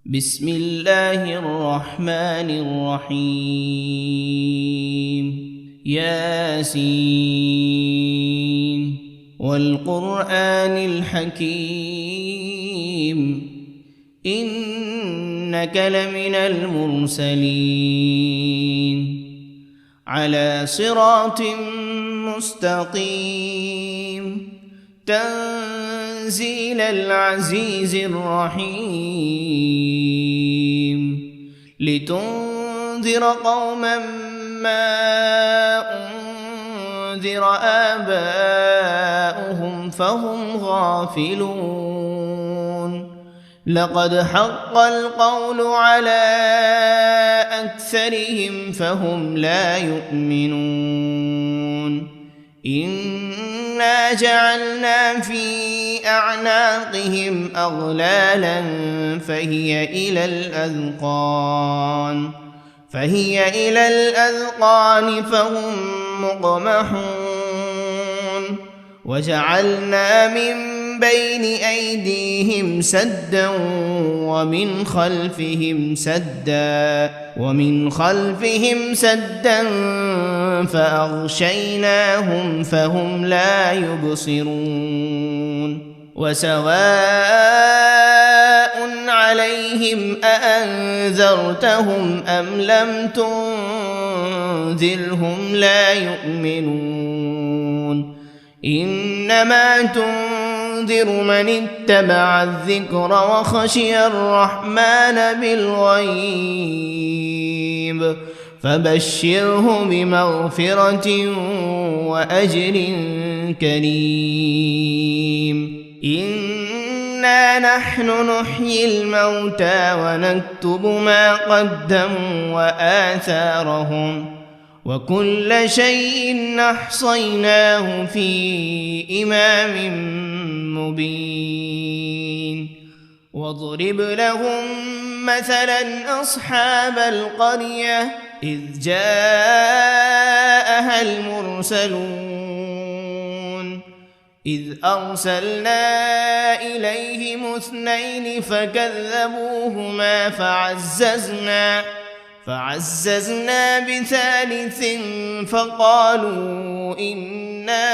بسم الله الرحمن الرحيم ياسين والقرآن الحكيم إنك لمن المرسلين على صراط مستقيم تنزيل العزيز الرحيم لتنذر قوما ما أنذر آباؤهم فهم غافلون لقد حق القول على أكثرهم فهم لا يؤمنون إنا جعلنا في أعناقهم أغلالا فهي إلى الأذقان فهم مقمحون وجعلنا من بين أيديهم سدا ومن خلفهم سدا فأغشيناهم فهم لا يبصرون وسواء عليهم أأنذرتهم أم لم تنذرهم لا يؤمنون إنما تنذر من اتبع الذكر وخشي الرحمن بالغيب فبشره بمغفرة وأجر كريم إنا نحن نحيي الموتى ونكتب ما قدموا وآثارهم وكل شيء أحصيناه في إمام مبين واضرب لهم مثلا أصحاب القرية إذ جاءها المرسلون إذ أرسلنا إليهم 2 فكذبوهما فعززنا بثالث فقالوا إنا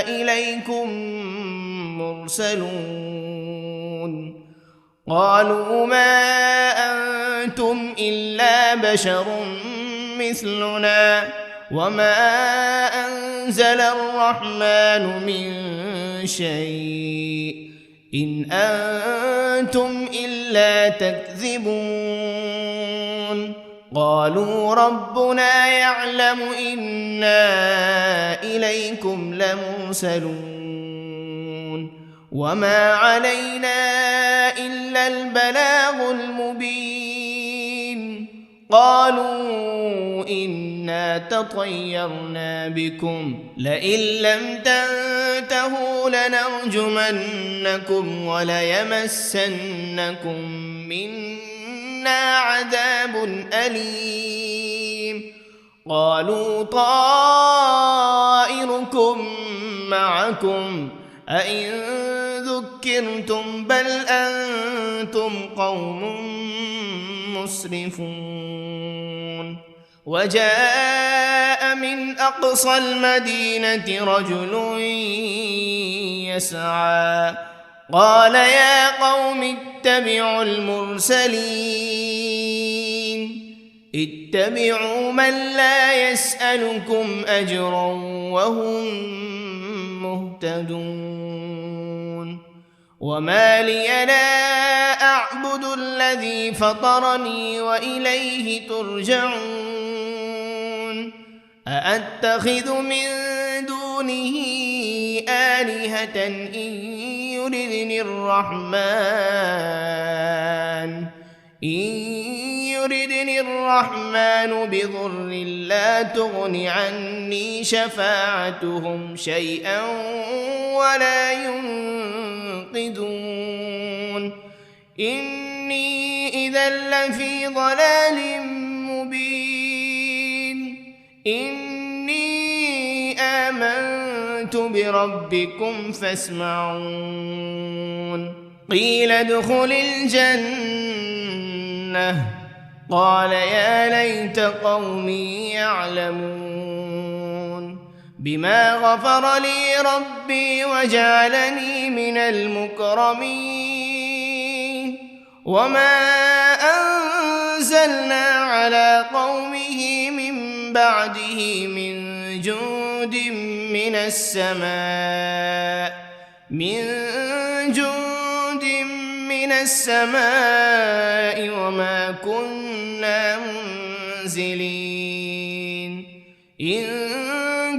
إليكم مرسلون قالوا ما أنتم إلا بشر مثلنا وما أنزل الرحمن من شيء إن أنتم إلا تكذبون قالوا ربنا يعلم إنا إليكم لمرسلون وما علينا إلا البلاغ المبين قالوا إنا تطيرنا بكم لئن لم تنتهوا لنرجمنكم وليمسنكم منا عذاب أليم قالوا طائركم معكم أئن ذكرتم بل أنتم قوم مسرفون وجاء من أقصى المدينة رجل يسعى قال يا قوم اتبعوا المرسلين اتبعوا من لا يسألكم أجرا وهم مهتدون وما لي لا أعبد الذي فطرني وإليه ترجعون أأتخذ من دونه آلهة إن يردني الرحمن بضر لا تغن عني شفاعتهم شيئا ولا ينقذون إني إذا لفي ضلال مبين إني آمنت بربكم فاسمعون قيل ادخل الجنة لأغوينه قال يا ليت قومي يعلمون بما غفر لي ربي وجعلني من المكرمين وما أنزلنا على قومه من بعده من جند من السماء وما كنا منزلين إن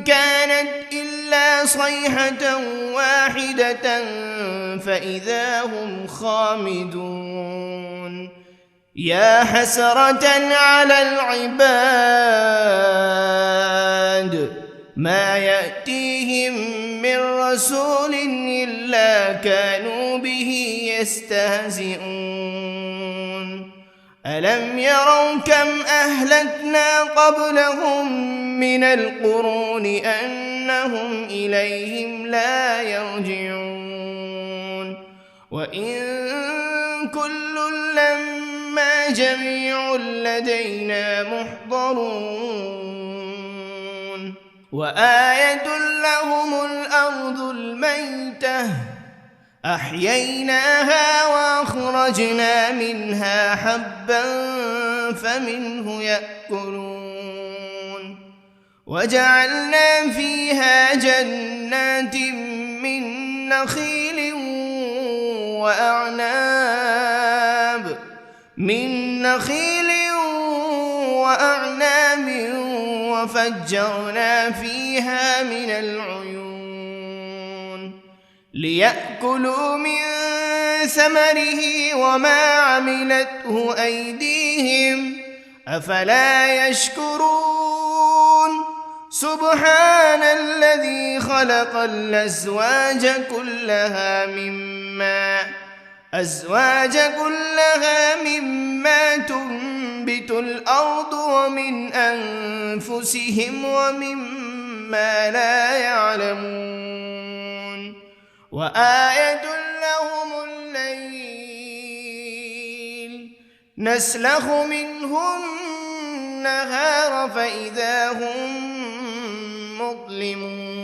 كانت إلا صيحة واحدة فإذا هم خامدون يا حسرة على العباد ما يأتيهم من رسول إلا كانوا به يستهزئون ألم يروا كم أهلكنا قبلهم من القرون أنهم إليهم لا يرجعون وإن كل لما جميع لدينا محضرون وآية لهم الأرض الميتة أحييناها وأخرجنا منها حبا فمنه يأكلون وجعلنا فيها جنات من نخيل وأعناب وفجرنا فيها من العيون ليأكلوا من ثمره وما عملته أيديهم أفلا يشكرون سبحان الذي خلق الأزواج كلها مما تنبت الأرض ومن أنفسهم ومما لا يعلمون وآية لهم الليل نسلخ منه النهار فإذا هم مظلمون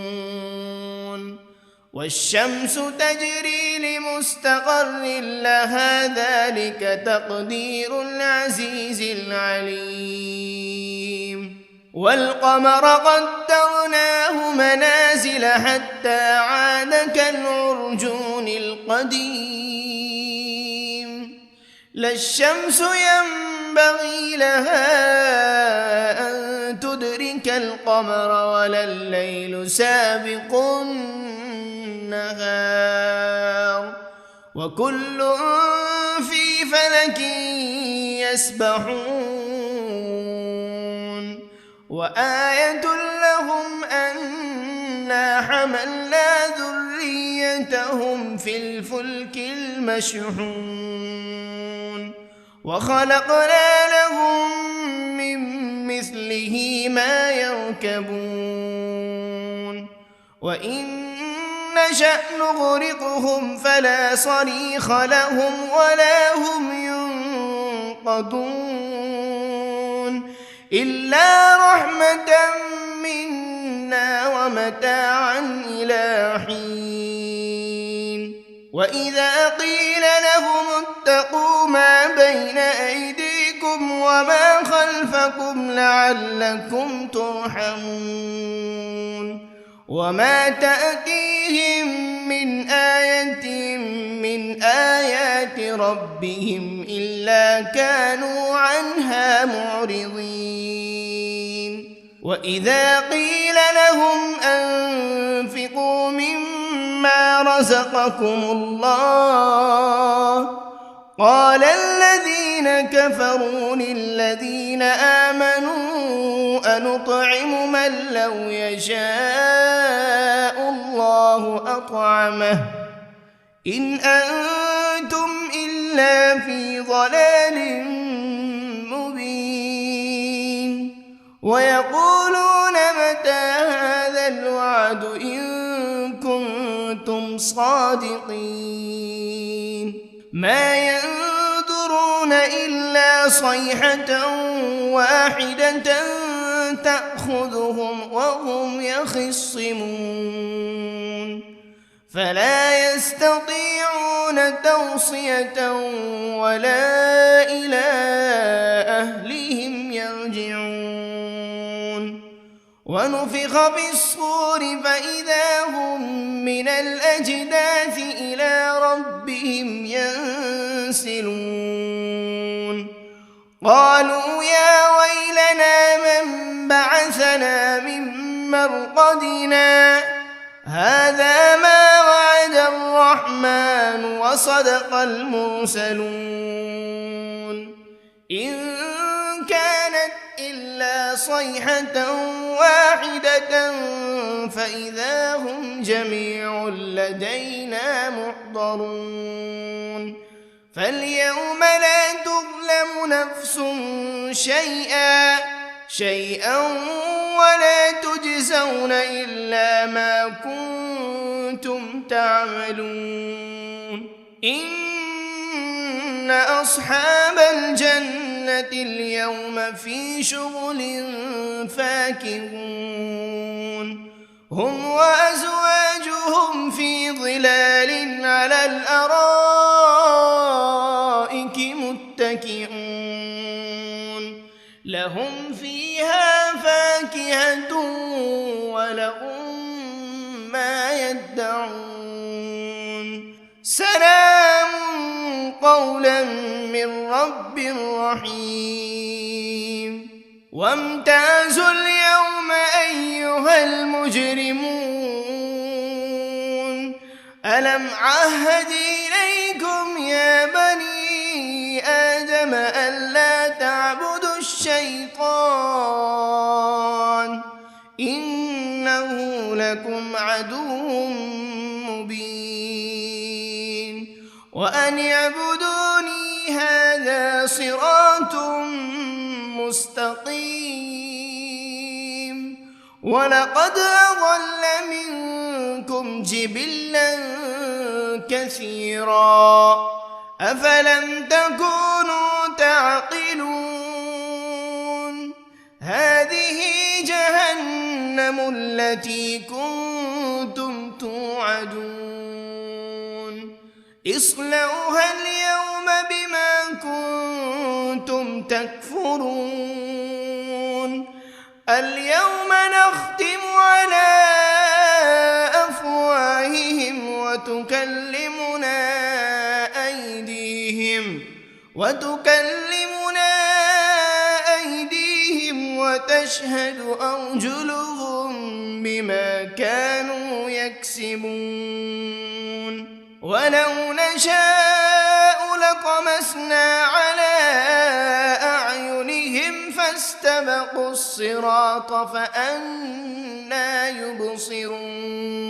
والشمس تجري لمستقر لها ذلك تقدير العزيز العليم والقمر قدرناه منازل حتى عاد كالعرجون القديم لا الشمس ينبغي لها أن تدرك القمر ولا الليل سابق النهار وكل في فلك يسبحون وآية لهم أنا حملنا ذريتهم في الفلك المشحون وخلقنا لهم من مثله ما يركبون وإن نشأ نغرقهم فلا صريخ لهم ولا هم ينقذون إلا رحمة منا ومتاعا إلى حين وإذا قيل لهم اتقوا ما بين أيديكم وما خلفكم لعلكم ترحمون وما تأتيهم من آية من آيات ربهم إلا كانوا عنها معرضين وإذا قيل لهم أنفقوا مما رزقكم الله قال الذين كفروا للذين آمنوا أنطعم من لو يشاء الله أطعمه إن أنتم إلا في ضلال مبين ويقولون متى هذا الوعد إن كنتم صادقين ما ينظرون إلا صيحة واحدة تأخذهم وهم يخصمون فلا يستطيعون توصية ولا إلى أهلهم يرجعون ونفخ في الصور فإذا هم من الأجداث إلى ربهم ينسلون قالوا يا ويلنا من بعثنا من مرقدنا هذا ما وعد الرحمن وصدق المرسلون إن كانت إلا صيحة واحدة فإذا هم جميع لدينا محضرون فاليوم لا تظلم نفس شيئا ولا تجزون إلا ما كنتم تعملون إن أصحاب الجنة اليوم في شغل فاكهون هم وأزواجهم في ظلال على الأرائك متكئون لهم فيها فاكهة ولهم ما يدعون سلام قولا من رب رحيم وامتازوا اليوم أيها المجرمون ألم عهد إليكم يا بني آدم ألا تعبدوا الشيطان إنه لكم عدو مبين وأن اعبدوني هذا صراط مستقيم ولقد أضل منكم جبلا كثيرا أفلم تكونوا تعقلون هذه جهنم التي كنتم توعدون اصلوها اليوم بما كنتم تكفرون اليوم نختم على أفواههم وتكلمنا أيديهم وتشهد أرجلهم بما كانوا يكسبون ولو نشاء لطمسنا على أعينهم فاستبقوا الصراط فأنى يبصرون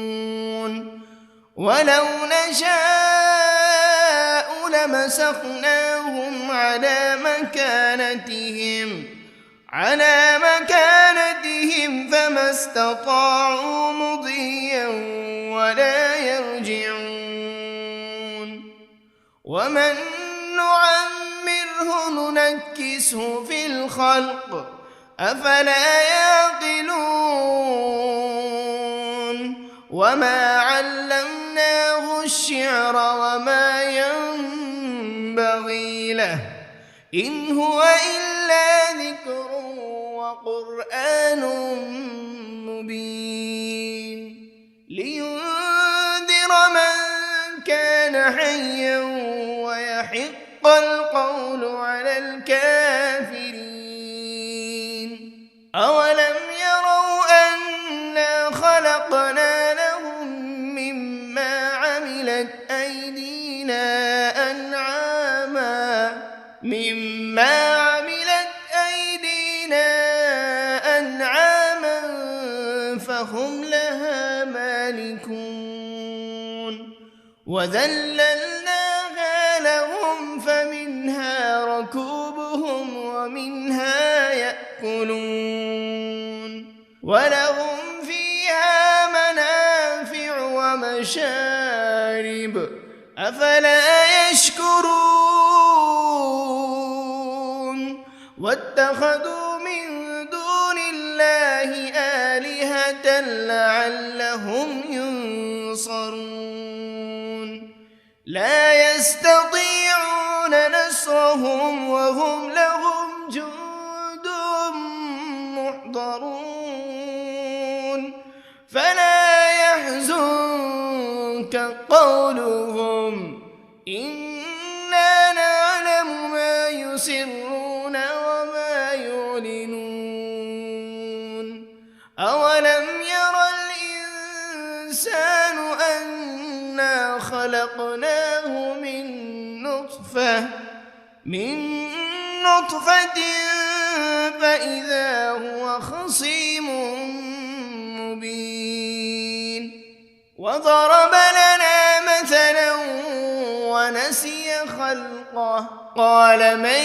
ولو نشاء لمسخناهم على مكانتهم فما استطاعوا مضيا ولا يرجعون ومن نعمره ننكسه في الخلق أفلا يعقلون وما علمناه الشعر وما ينبغي له إن هو إلا ذكر وقرآن مبين لينذر من كان حيا ويحق القول على الكافرين أولم يروا أنا خلقنا لهم مما عملت أيدينا أنعاما فهم لها مالكون وذللناها لهم فمنها ركوبهم ومنها يأكلون ولهم فيها منافع ومشارب أفلا يشكرون واتخذوا من دون الله آلهة لعلهم ينصرون لا يستطيعون نصرهم وهم لهم جند محضرون فلا يحزنك قولهم إنا نعلم ما يسرون وما يعلنون أولم ير الإنسان أنا خلقناه من نطفة فإذا هو خصيم مبين وضرب لنا مثلا ونسي خلقه قال من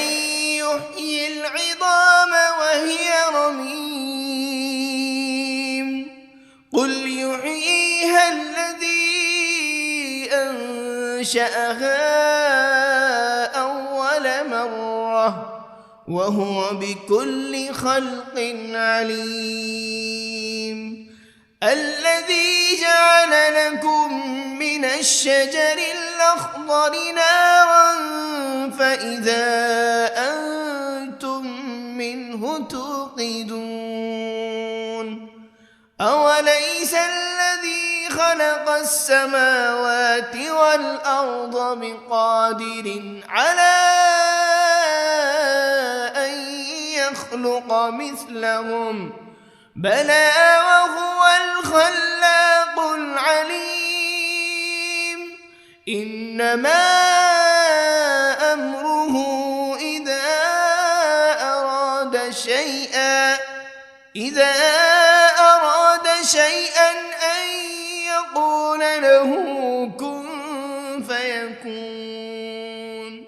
يحيي العظام وهي رميم قل يحييها الذي أنشأها أول مرة وهو بكل خلق عليم الذي جعل لكم من الشجر الأخضر نارا فإذا أنتم منه توقدون أوليس الذي خلق السماوات والأرض بقادر على أن يخلق مثلهم بلى وهو الخلاق العليم إنما أمره إذا أراد شيئا أن يقول له كن فيكون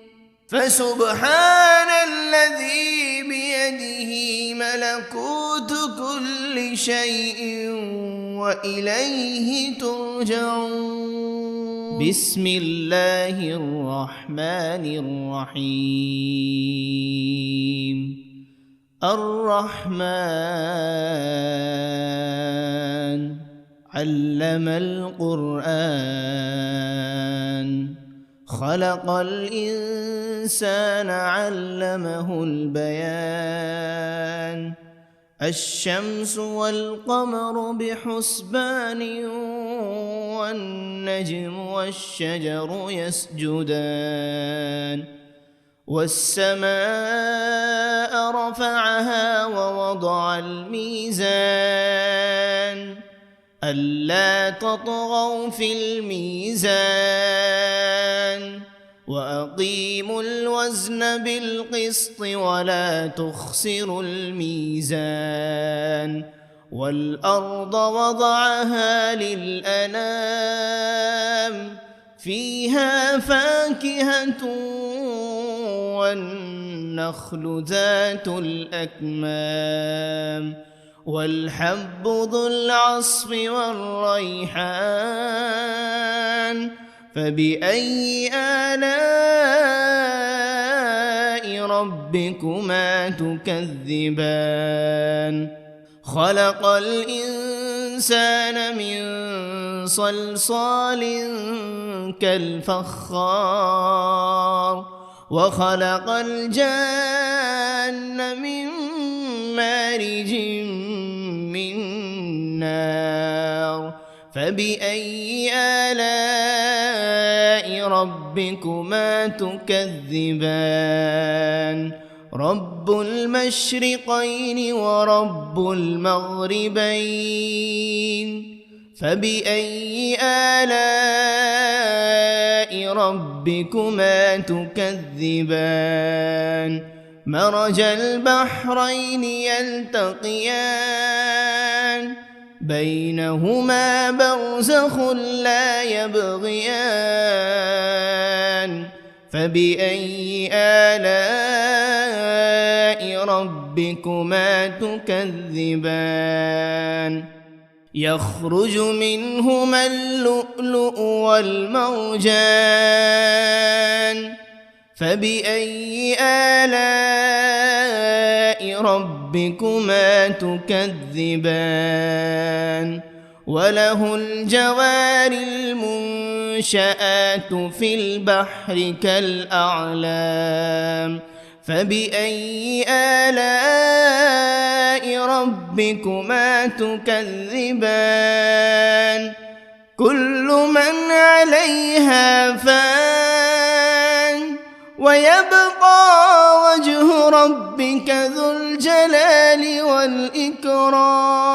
فسبحان الذي بيده ملكوت كل شيء وإليه ترجعون بسم الله الرحمن الرحيم الرحمن علم القرآن خلق الإنسان علمه البيان الشمس والقمر بحسبان والنجم والشجر يسجدان والسماء رفعها ووضع الميزان ألا تطغوا في الميزان وأقيموا الوزن بالقسط ولا تخسروا الميزان والأرض وضعها للأنام فيها فاكهة والنخل ذات الأكمام والحب ذو العصف والريحان فبأي آلاء ربكما تكذبان خلق الإنسان من صلصال كالفخار وخلق الجان من مارج من نار فبأي آلاء ربكما تكذبان رب المشرقين ورب المغربين فبأي آلاء ربكما تكذبان مرج البحرين يلتقيان بينهما برزخ لا يبغيان فبأي آلاء ربكما تكذبان يخرج منهما اللؤلؤ والمرجان فبأي آلاء ربكما تكذبان وله الجوار المنشآت في البحر كالأعلام فبأي آلاء ربكما تكذبان كل من عليها فان ويبقى وجه ربك ذو الجلال والإكرام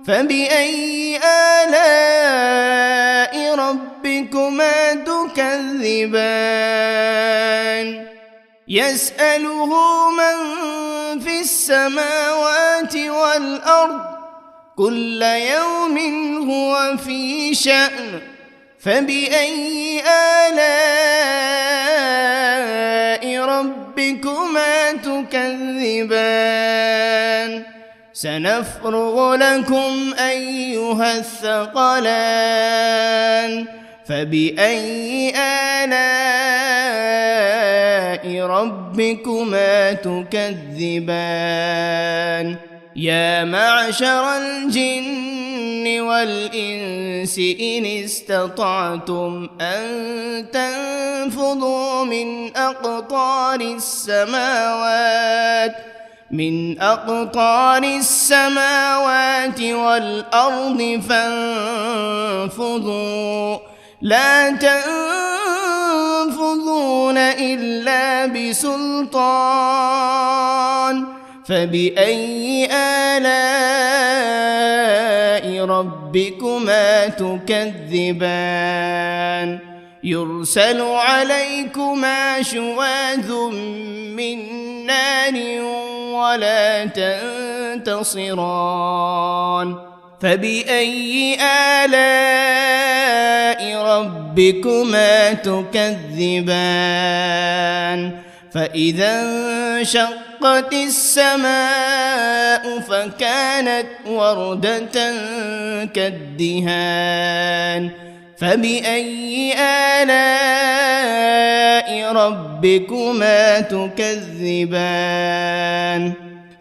فبأي آلاء ربكما تكذبان يسأله من في السماوات والأرض كل يوم هو في شأن فبأي آلاء ربكما تكذبان سنفرغ لكم أيها الثقلان فبأي آلاء ربكما تكذبان يا معشر الجن والإنس إن استطعتم أن تنفذوا من أقطار السماوات والأرض فانفذوا لا تنفذون إلا بسلطان فبأي آلاء ربكما تكذبان يرسل عليكما شواذ من نار ولا تنتصران فبأي آلاء ربكما تكذبان فإذا انشقت السماء فكانت وردة كالدهان فبأي آلاء ربكما تكذبان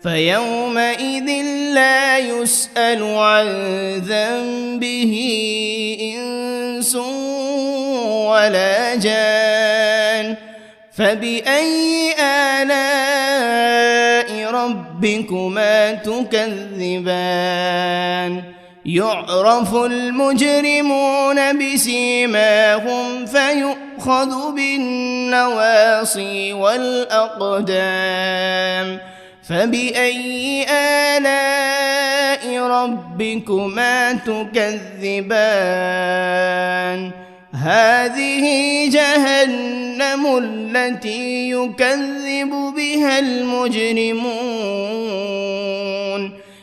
فيومئذ لا يسأل عن ذنبه إنس ولا جان فبأي آلاء ربكما تكذبان يعرف المجرمون بسيماهم فيؤخذ بالنواصي والأقدام فبأي آلاء ربكما تكذبان هذه جهنم التي يكذب بها المجرمون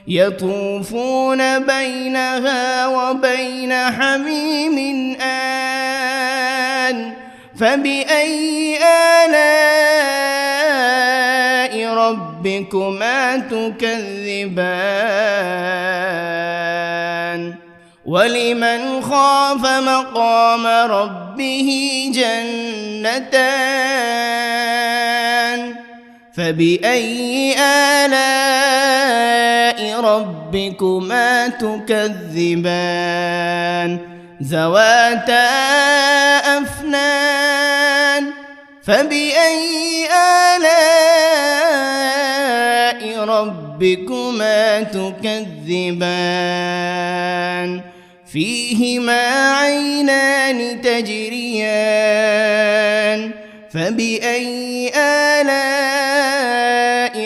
يطوفون بينها وبين حميم آن فبأي آلاء ربكما تكذبان ولمن خاف مقام ربه جنتان فبأي آلاء ربكما تكذبان ذواتا أفنان فبأي آلاء ربكما تكذبان فيهما عينان تجريان فبأي آلاء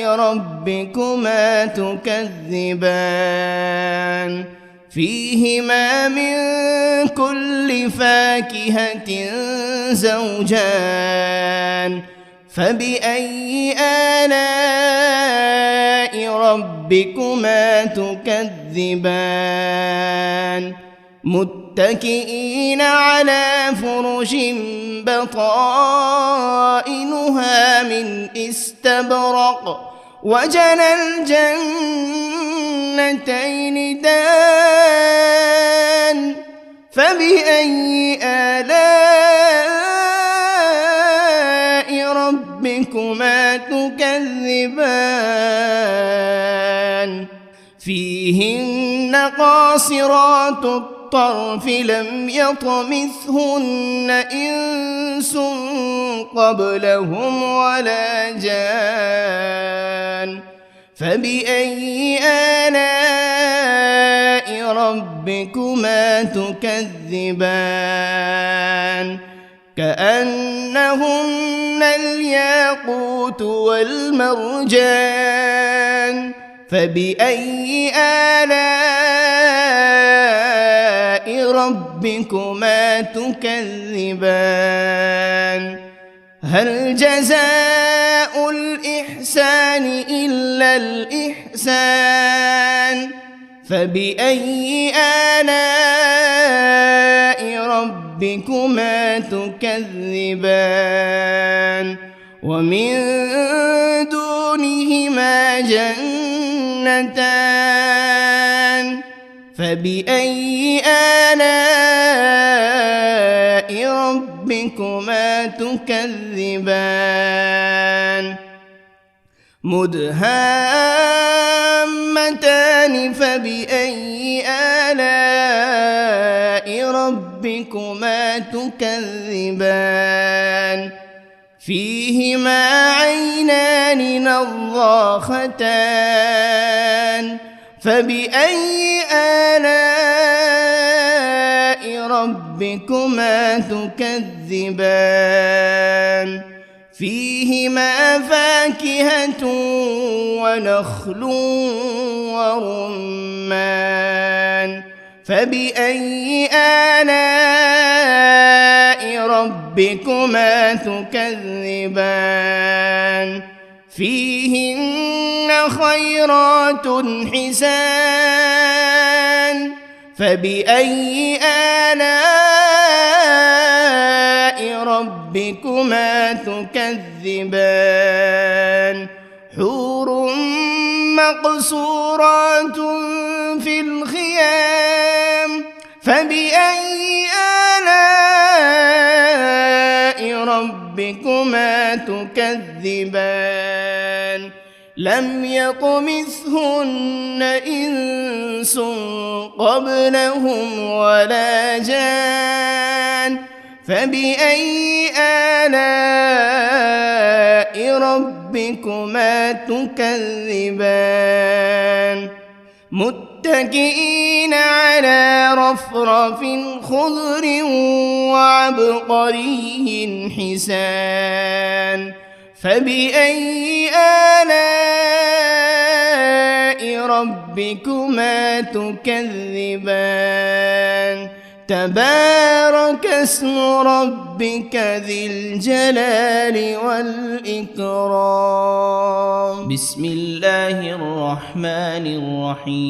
ربكما تكذبان فيهما من كل فاكهة زوجان فبأي آلاء ربكما تكذبان متكئين على فرش بطائنها من استبرق وجنى الجنتين دان فبأي آلاء ربكما ربكما تكذبان فيهن قاصرات الطرف لم يطمثهن إنس قبلهم ولا جان فبأي آلاء ربكما تكذبان كأنهن الياقوت والمرجان فبأي آلاء ربكما تكذبان هل جزاء الإحسان إلا الإحسان فبأي آلاء ربكما تكذبان ومن دونهما جنتان فبأي آلاء ربكما تكذبان مدهامتان فبأي آلاء ربكما تكذبان فيهما عينان نضاختان فبأي آلاء ربكما تكذبان فيهما فاكهة ونخل ورمان فبأي آلاء ربكما تكذبان فيهن خيرات حسان فبأي آلاء ربكما تكذبان حور مقصورات في الخيام فبأي آلاء ربكما تكذبان لم يطمثهن إنس قبلهم ولا جان فبأي آلاء ربكما تكذبان متكئين على رفرف خضر وعبقري حسان فبأي آلاء ربكما تكذبان تبارك اسم ربك ذي الجلال والإكرام بسم الله الرحمن الرحيم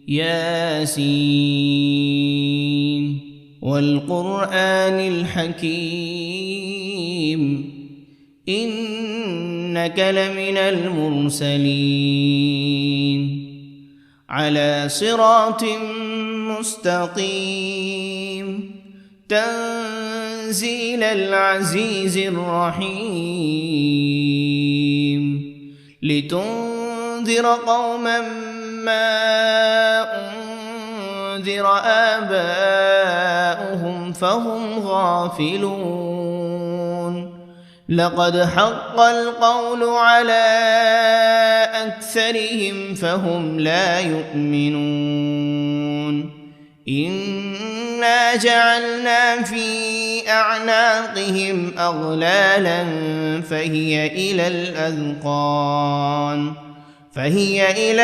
ياسين والقرآن الحكيم إنك لمن المرسلين على صراط مستقيم تنزيل العزيز الرحيم لتنذر قوما ما أنذر آباؤهم فهم غافلون لقد حق القول على أكثرهم فهم لا يؤمنون إنا جعلنا في أعناقهم أغلالا فهي إلى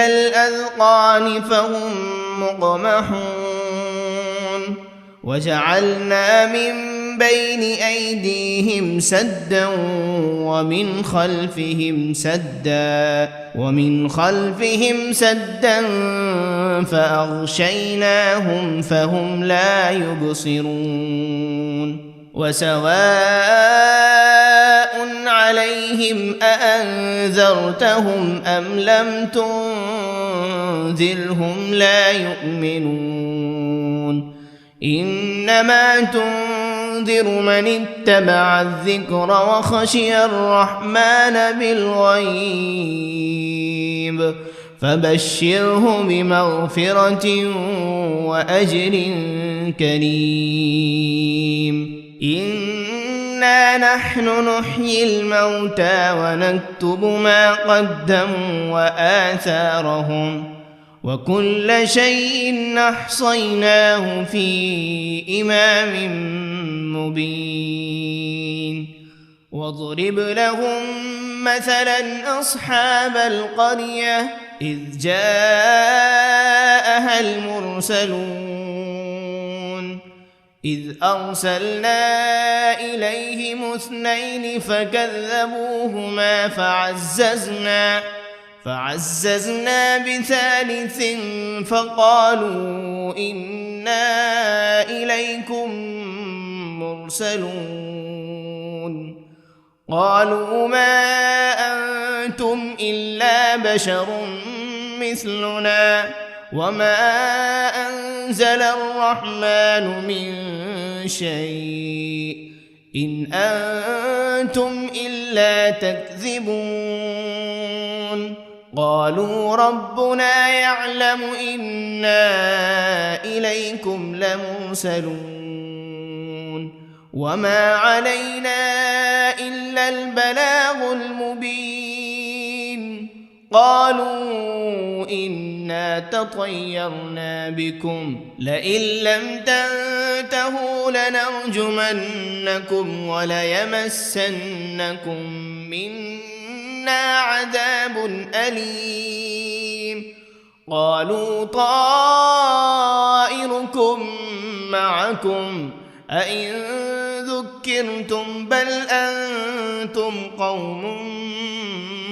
الأذقان فهم مقمحون وجعلنا من بين أيديهم سدا ومن خلفهم سدا فأغشيناهم فهم لا يبصرون وسواء عليهم أأنذرتهم أم لم تنذرهم لا يؤمنون إنما تنذر تنذر من اتبع الذكر وخشي الرحمن بالغيب فبشره بمغفرة وأجر كريم إنا نحن نحيي الموتى ونكتب ما قدموا وآثارهم وكل شيء أحصيناه في إمام مبين واضرب لهم مثلا أصحاب القرية إذ جاءها المرسلون إذ أرسلنا إليهم 2 فكذبوهما فعززنا بثالث فقالوا إنا إليكم مرسلون قالوا ما أنتم إلا بشر مثلنا وما أنزل الرحمن من شيء إن أنتم إلا تكذبون قالوا ربنا يعلم إنا إليكم لمرسلون وما علينا إلا البلاغ المبين قالوا إنا تطيرنا بكم لئن لم تنتهوا لنرجمنكم وليمسنكم منا عذاب أليم قالوا طائركم معكم أئن ذكرتم بل أنتم قوم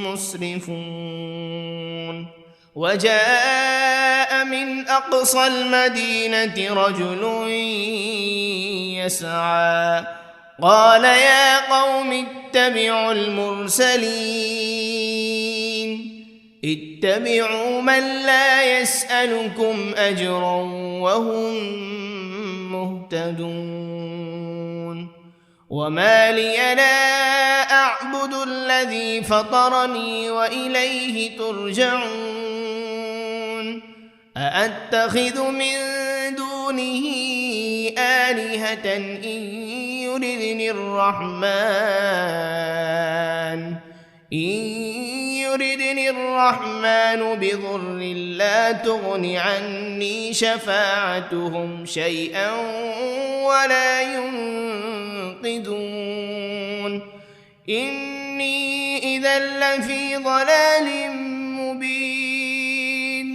مسرفون وجاء من أقصى المدينة رجل يسعى قال يا قوم اتبعوا المرسلين اتبعوا من لا يسألكم أجرا وهم مهتدون وما لي لا أعبد الذي فطرني وإليه ترجعون أأتخذ من دونه آلهة إن يردني الرحمن بضر لا تغن عني شفاعتهم شيئا ولا ينقذون إني إذا لفي ضلال مبين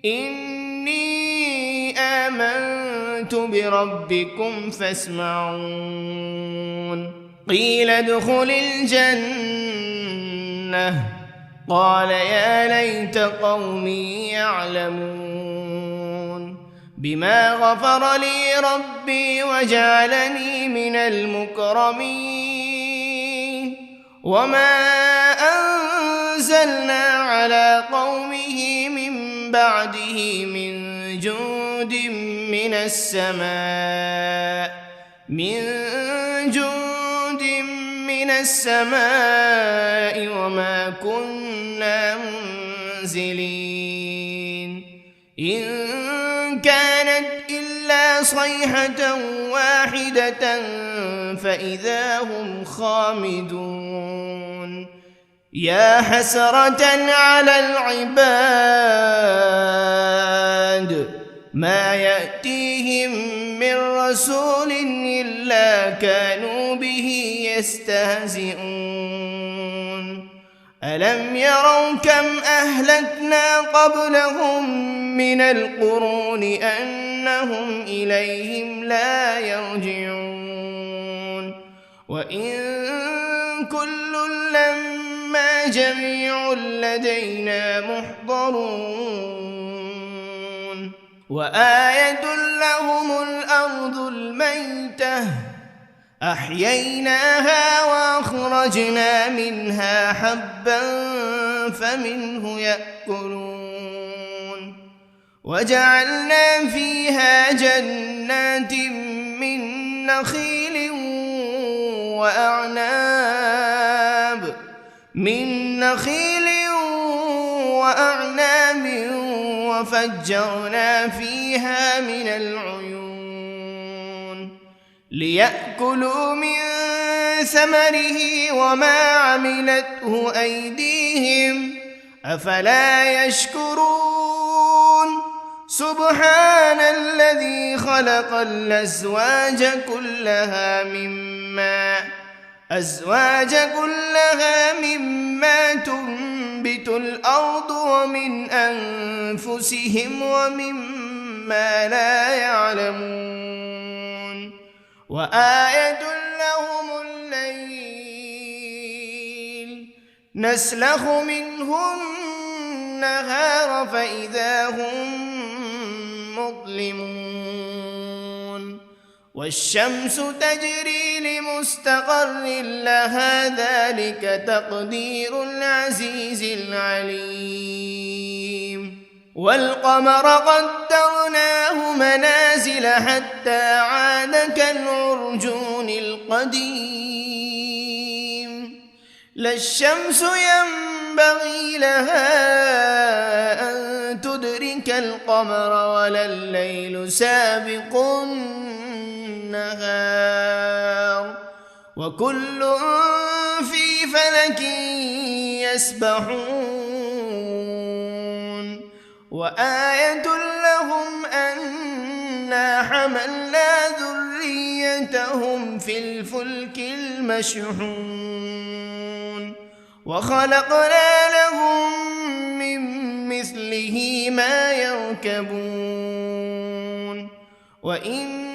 إني آمنت بربكم فاسمعون قيل ادخل الجنة قال يا ليت قومي يعلمون بما غفر لي ربي وجعلني من المكرمين وما أنزلنا على قومه من بعده من جند من السماء وما كنا منزلين إن كانت إلا صيحة واحدة فإذا هم خامدون يا حسرة على العباد ما يأتيهم من رسول إلا كانوا به يستهزئون ألم يروا كم أهلكنا قبلهم من القرون أنهم إليهم لا يرجعون وإن كل لما جميع لدينا محضرون وآية لهم الأرض الميتة أحييناها وأخرجنا منها حبا فمنه يأكلون وجعلنا فيها جنات من نخيل وأعناب من نخيل وأعناب وفجرنا فيها من العيون ليأكلوا من ثمره وما عملته أيديهم أفلا يشكرون سبحان الذي خلق الأزواج كلها مما تنبت الأرض ومن أنفسهم ومما لا يعلمون وآية لهم الليل نسلخ منه النهار فإذا هم مظلمون والشمس تجري لمستقر لها ذلك تقدير العزيز العليم والقمر قدرناه منازل حتى عاد كالعرجون القديم لا الشمس ينبغي لها أن تدرك القمر ولا الليل سابق النهار وكل في فلك يسبحون وآية لهم أنا حملنا ذريتهم في الفلك المشحون وخلقنا لهم من مثله ما يركبون وإن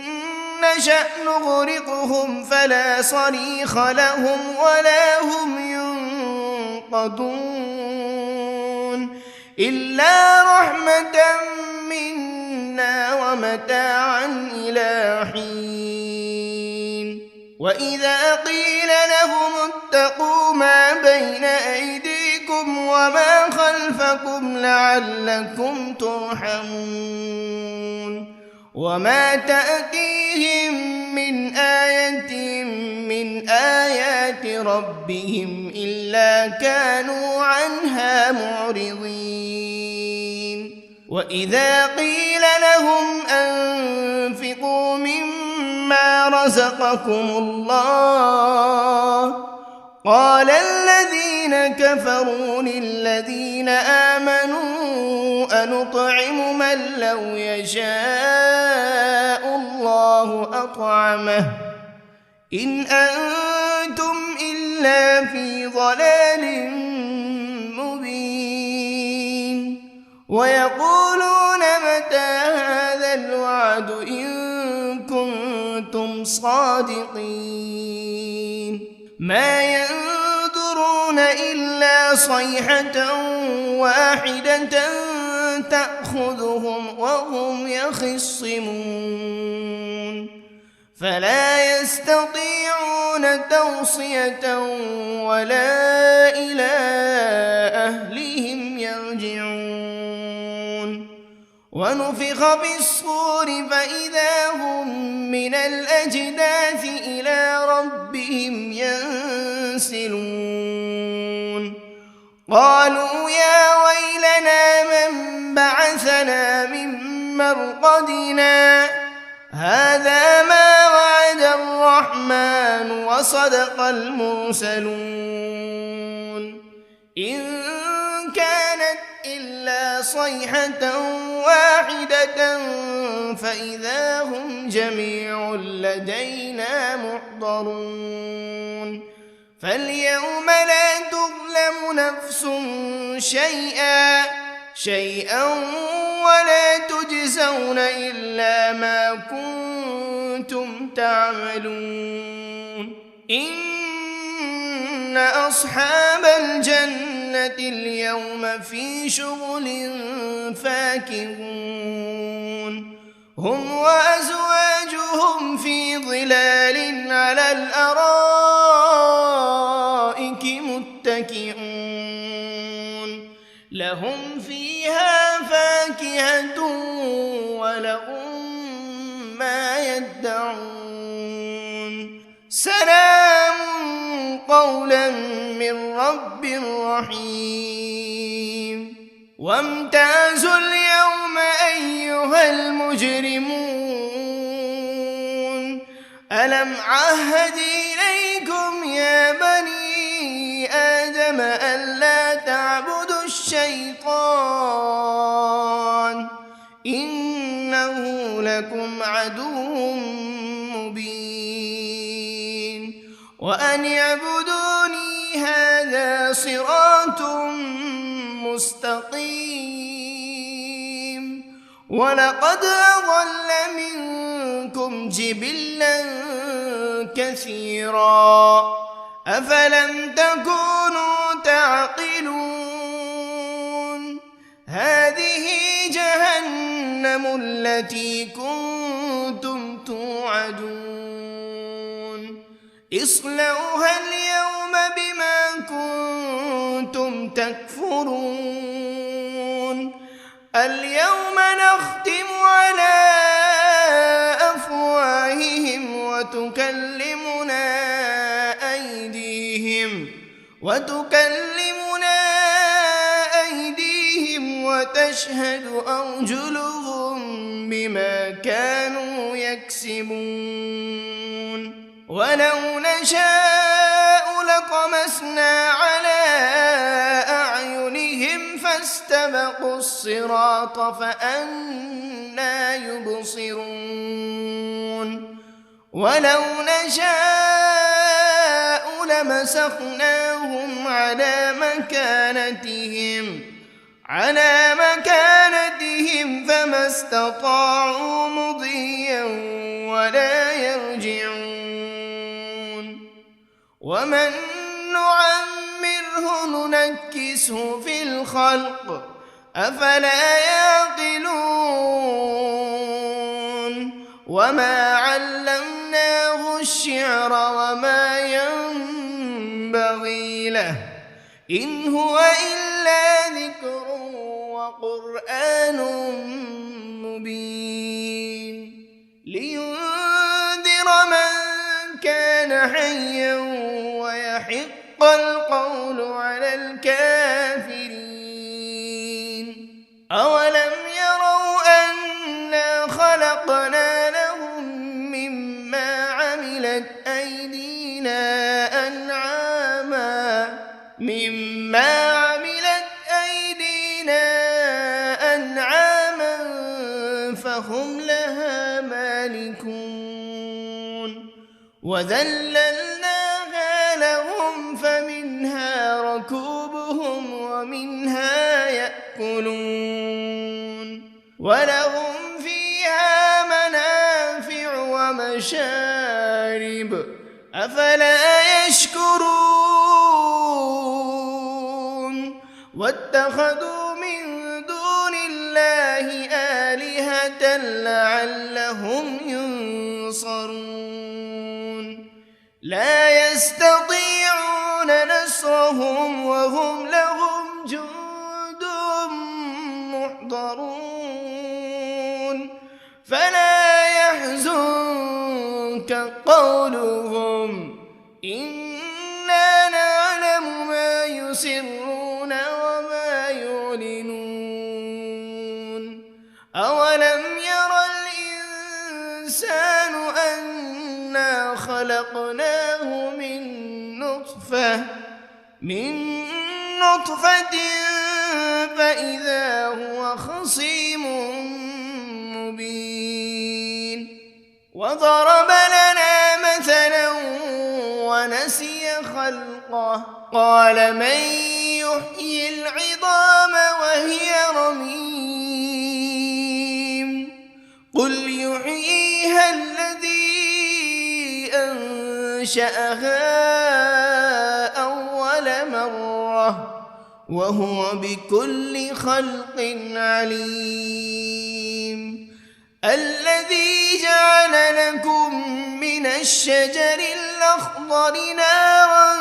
نشأ نغرقهم فلا صريخ لهم ولا هم ينقذون إلا رحمة منا ومتاعا إلى حين وإذا قيل لهم اتقوا ما بين أيديكم وما خلفكم لعلكم ترحمون وما تأتيهم من آية من آيات ربهم إلا كانوا عنها معرضين وإذا قيل لهم أنفقوا مما رزقكم الله قال الذين كفروا للذين آمنوا أنطعم من لو يشاء الله أطعمه إن أنتم إلا في ضلال مبين ويقولون متى هذا الوعد إن كنتم صادقين ما ينظرون إلا صيحة واحدة تأخذهم وهم يخصمون فلا يستطيعون توصية ولا إلى أهلهم يرجعون ونفخ بالصور فإذا هم من الأجداث إلى ربهم ينسلون قالوا يا ويلنا من بعثنا من مرقدنا هذا ما وعد الرحمن وصدق المرسلون إن كانت إلا صيحة واحدة فإذا هم جميع لدينا محضرون فاليوم لا تظلم نفس شيئا ولا تجزون إلا ما كنتم تعملون إن أصحاب الجنة اليوم في شغل فاكهون هم وأزواجهم في ظلال على الأرائك متكئون لهم فيها فاكهة ولهم ما يدعون سلام قولا من رب رحيم وامتازوا اليوم أيها المجرمون ألم عهد إليكم يا بني آدم ألا تعبدوا الشيطان إنه لكم عدو مبين وأن اعبدوني هذا صراط مستقيم ولقد أضل منكم جبلا كثيرا أفلم تكونوا تعقلون هذه جهنم التي كنتم توعدون اصلوها اليوم بما كنتم تكفرون اليوم نختم على أفواههم وتكلمنا أيديهم وتشهد أرجلهم بما كانوا يكسبون ولو نشاء لطمسنا على أعينهم فاستبقوا الصراط فأنى يبصرون ولو نشاء لمسخناهم على مكانتهم فما استطاعوا مضيا ولا يرجعون ومن نعمره ننكسه في الخلق أفلا يعقلون وما علمناه الشعر وما ينبغي له إن هو إلا ذكر وقرآن مبين لينذر من كان حيا ويحق القول على الكافرين أولم يروا أنا خلقنا لهم مما عملت أيدينا أنعاما فهم لها مالكون وذللناها لهم فمنها ركوبهم ومنها يأكلون ولهم فيها منافع ومشارب أفلا يشكرون واتخذوا من دون الله آلهة لعلهم ينصرون لا يستطيعون نصرهم وهم لهم جند محضرون فلا يحزنك قولهم إنا نعلم ما يسرون وما يعلنون أولم ير الإنسان أنا خلقناه من نطفة فإذا هو خصيم مبين وضرب لنا مثلا ونسي خلقه قال من يحيي العظام وهي رميم قل يحييها الذي أنشأها أول مرة وهو بكل خلق عليم الذي جعل لكم من الشجر الأخضر نارا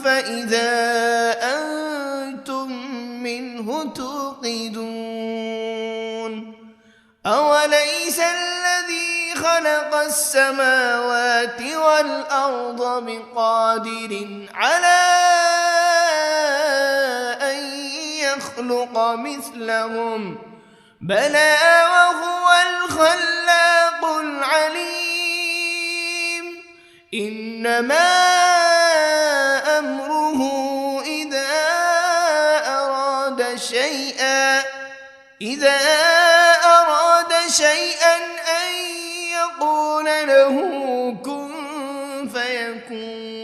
فإذا أنتم منه توقدون أوليس الذي خلق السماوات والأرض بقادر على أن يخلق مثلهم بلى وهو الخلاق العليم إنما أمره إذا أراد شيئا أن يقول له كن فيكون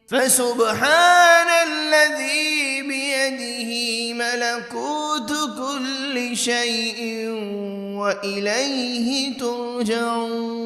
فسبحان الذي بيده ملكوت كل شيء وإليه ترجعون.